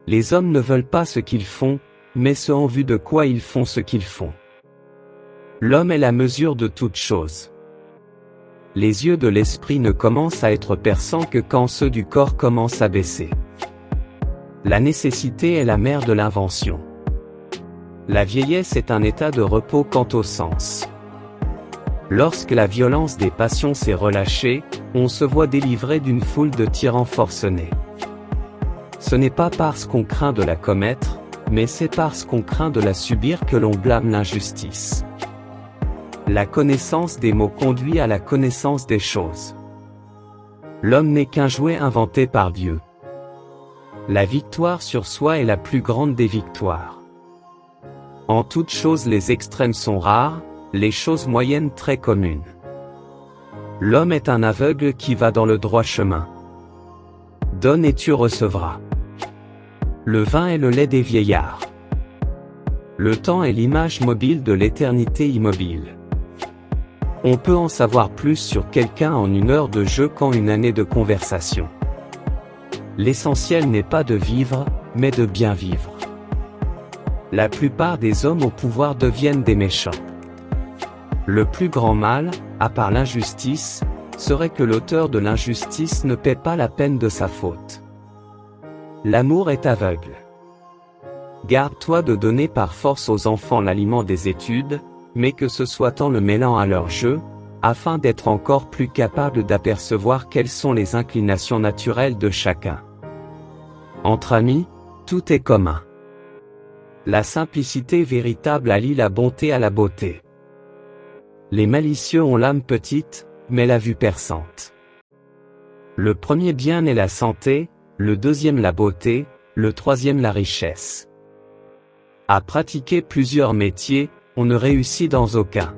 Les hommes ne veulent pas ce qu'ils font, mais ce en vue de quoi ils font ce qu'ils font. L'homme est la mesure de toute chose. Les yeux de l'esprit ne commencent à être perçants que quand ceux du corps commencent à baisser. La nécessité est la mère de l'invention. La vieillesse est un état de repos quant au sens. Lorsque la violence des passions s'est relâchée, on se voit délivré d'une foule de tyrans forcenés. Ce n'est pas parce qu'on craint de la commettre, mais c'est parce qu'on craint de la subir que l'on blâme l'injustice. La connaissance des mots conduit à la connaissance des choses. L'homme n'est qu'un jouet inventé par Dieu. La victoire sur soi est la plus grande des victoires. En toutes choses les extrêmes sont rares, les choses moyennes très communes. L'homme est un aveugle qui va dans le droit chemin. Donne et tu recevras. Le vin est le lait des vieillards. Le temps est l'image mobile de l'éternité immobile. On peut en savoir plus sur quelqu'un en une heure de jeu qu'en une année de conversation. L'essentiel n'est pas de vivre, mais de bien vivre. La plupart des hommes au pouvoir deviennent des méchants. Le plus grand mal, à part l'injustice, serait que l'auteur de l'injustice ne paie pas la peine de sa faute. L'amour est aveugle. Garde-toi de donner par force aux enfants l'aliment des études, mais que ce soit en le mêlant à leur jeu, afin d'être encore plus capable d'apercevoir quelles sont les inclinations naturelles de chacun. Entre amis, tout est commun. La simplicité véritable allie la bonté à la beauté. Les malicieux ont l'âme petite, mais la vue perçante. Le premier bien est la santé, le deuxième la beauté, le troisième la richesse. À pratiquer plusieurs métiers, on ne réussit dans aucun.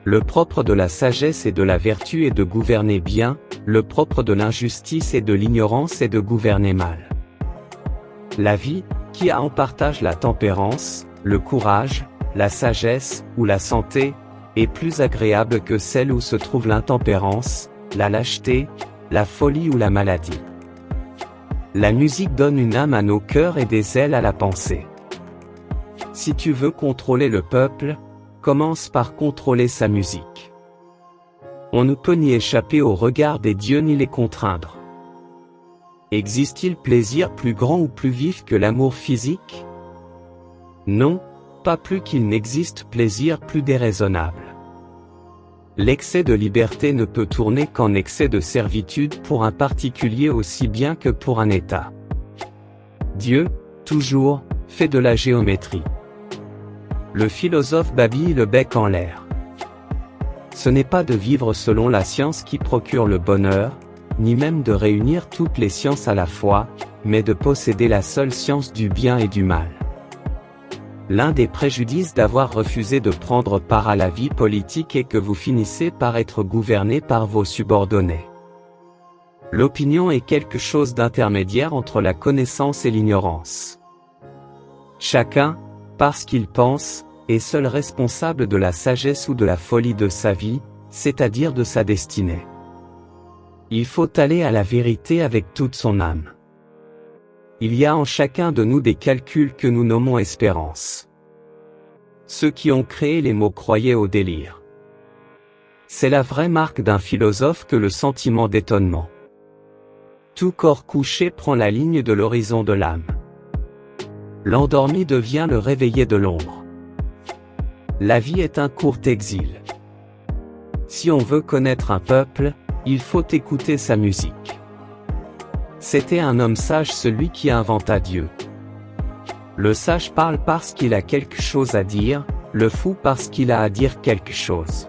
Le propre de la sagesse et de la vertu est de gouverner bien, le propre de l'injustice et de l'ignorance est de gouverner mal. La vie, qui a en partage la tempérance, le courage, la sagesse, ou la santé, est plus agréable que celle où se trouve l'intempérance, la lâcheté, la folie ou la maladie. La musique donne une âme à nos cœurs et des ailes à la pensée. Si tu veux contrôler le peuple, commence par contrôler sa musique. On ne peut ni échapper au regard des dieux ni les contraindre. Existe-t-il plaisir plus grand ou plus vif que l'amour physique? Non, pas plus qu'il n'existe plaisir plus déraisonnable. L'excès de liberté ne peut tourner qu'en excès de servitude pour un particulier aussi bien que pour un État. Dieu, toujours, fait de la géométrie. Le philosophe babille le bec en l'air. Ce n'est pas de vivre selon la science qui procure le bonheur, ni même de réunir toutes les sciences à la fois, mais de posséder la seule science du bien et du mal. L'un des préjudices d'avoir refusé de prendre part à la vie politique est que vous finissez par être gouverné par vos subordonnés. L'opinion est quelque chose d'intermédiaire entre la connaissance et l'ignorance. Chacun, parce qu'il pense, est seul responsable de la sagesse ou de la folie de sa vie, c'est-à-dire de sa destinée. Il faut aller à la vérité avec toute son âme. Il y a en chacun de nous des calculs que nous nommons espérance. Ceux qui ont créé les mots croyaient au délire. C'est la vraie marque d'un philosophe que le sentiment d'étonnement. Tout corps couché prend la ligne de l'horizon de l'âme. L'endormi devient le réveillé de l'ombre. La vie est un court exil. Si on veut connaître un peuple, il faut écouter sa musique. C'était un homme sage celui qui inventa Dieu. Le sage parle parce qu'il a quelque chose à dire, le fou parce qu'il a à dire quelque chose.